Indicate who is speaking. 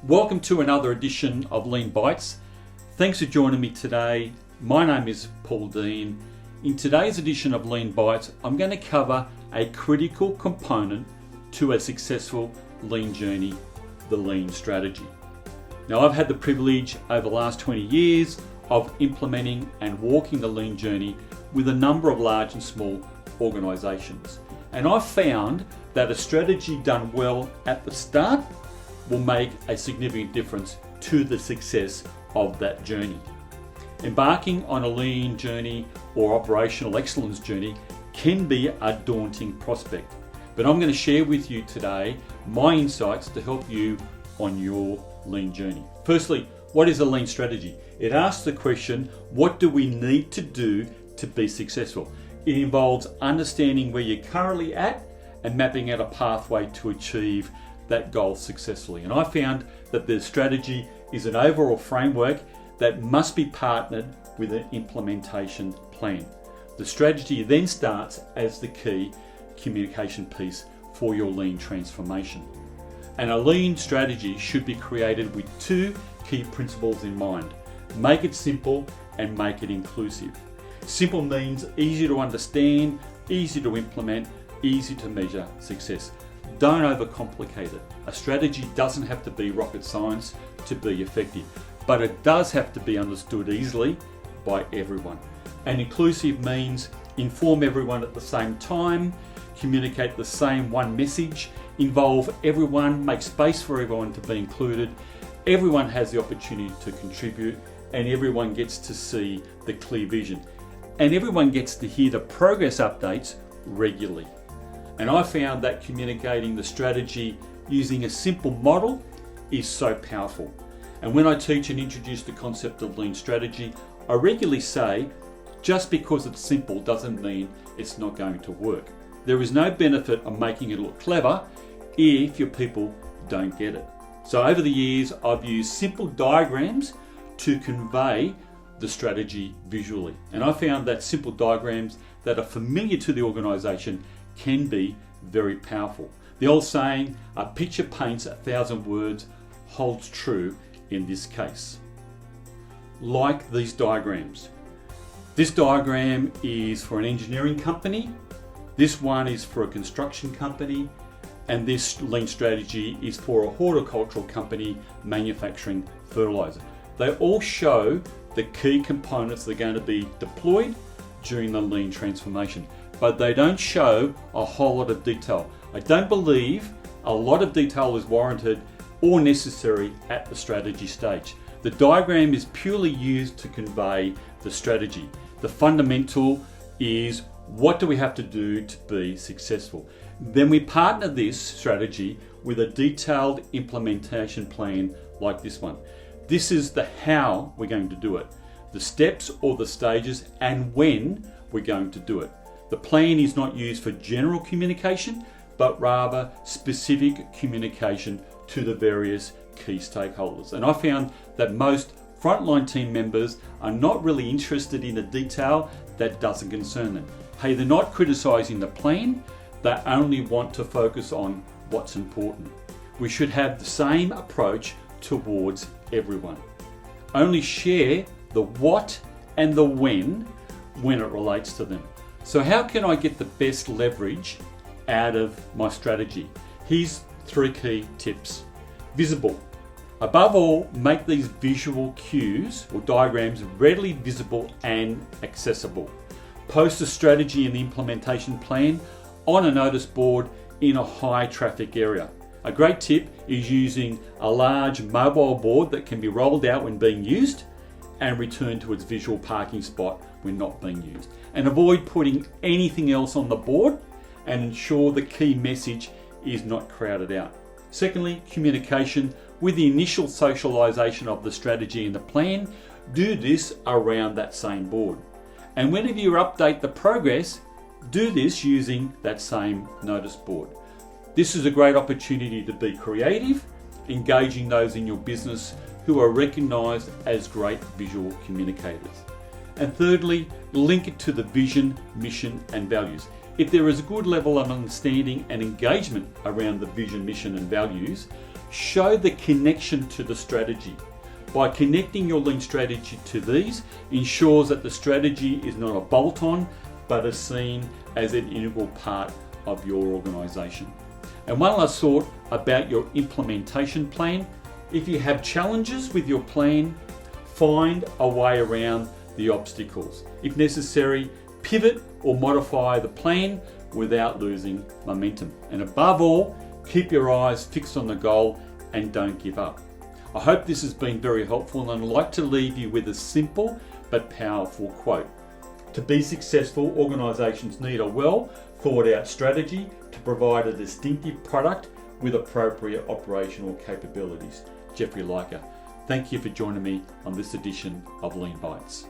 Speaker 1: Welcome to another edition of Lean Bites. Thanks for joining me today. My name is Paul Dean. In today's edition of Lean Bites, I'm going to cover a critical component to a successful lean journey, the lean strategy. Now, I've had the privilege over the last 20 years of implementing and walking the lean journey with a number of large and small organisations. And I've found that a strategy done well at the start will make a significant difference to the success of that journey. Embarking on a lean journey or operational excellence journey can be a daunting prospect, but I'm going to share with you today my insights to help you on your lean journey. Firstly, what is a lean strategy? It asks the question, what do we need to do to be successful? It involves understanding where you're currently at and mapping out a pathway to achieve that goal successfully. And I found that the strategy is an overall framework that must be partnered with an implementation plan. The strategy then starts as the key communication piece for your lean transformation. And a lean strategy should be created with two key principles in mind. Make it simple and make it inclusive. Simple means easy to understand, easy to implement, easy to measure success. Don't overcomplicate it. A strategy doesn't have to be rocket science to be effective, but it does have to be understood easily by everyone. And inclusive means inform everyone at the same time, communicate the same one message, involve everyone, make space for everyone to be included. Everyone has the opportunity to contribute and everyone gets to see the clear vision. And everyone gets to hear the progress updates regularly. And I found that communicating the strategy using a simple model is so powerful. And when I teach and introduce the concept of lean strategy, I regularly say, just because it's simple doesn't mean it's not going to work. There is no benefit of making it look clever if your people don't get it. So over the years, I've used simple diagrams to convey the strategy visually. And I found that simple diagrams that are familiar to the organisation can be very powerful. The old saying, a picture paints 1,000 words, holds true in this case. Like these diagrams. This diagram is for an engineering company, this one is for a construction company, and this lean strategy is for a horticultural company manufacturing fertilizer. They all show the key components that are going to be deployed during the lean transformation, but they don't show a whole lot of detail. I don't believe a lot of detail is warranted or necessary at the strategy stage. The diagram is purely used to convey the strategy. The fundamental is, what do we have to do to be successful? Then we partner this strategy with a detailed implementation plan like this one. This is the how we're going to do it, the steps or the stages, and when we're going to do it. The plan is not used for general communication, but rather specific communication to the various key stakeholders. And I found that most frontline team members are not really interested in the detail that doesn't concern them. Hey, they're not criticising the plan, they only want to focus on what's important. We should have the same approach towards everyone. Only share the what and the when it relates to them. So how can I get the best leverage out of my strategy? Here's 3 key tips. Visible. Above all, make these visual cues or diagrams readily visible and accessible. Post the strategy and the implementation plan on a notice board in a high traffic area. A great tip is using a large mobile board that can be rolled out when being used and returned to its visual parking spot when not being used. And avoid putting anything else on the board and ensure the key message is not crowded out. Secondly, communication. With the initial socialisation of the strategy and the plan, do this around that same board. And whenever you update the progress, do this using that same notice board. This is a great opportunity to be creative, engaging those in your business who are recognised as great visual communicators. And thirdly, link it to the vision, mission and values. If there is a good level of understanding and engagement around the vision, mission and values, show the connection to the strategy. By connecting your lean strategy to these ensures that the strategy is not a bolt-on but is seen as an integral part of your organisation. And one last thought about your implementation plan. If you have challenges with your plan, find a way around the obstacles. If necessary, pivot or modify the plan without losing momentum. And above all, keep your eyes fixed on the goal and don't give up. I hope this has been very helpful, and I'd like to leave you with a simple but powerful quote. To be successful, organisations need a well thought out strategy to provide a distinctive product with appropriate operational capabilities. Jeffrey Leica. Thank you for joining me on this edition of Lean Bites.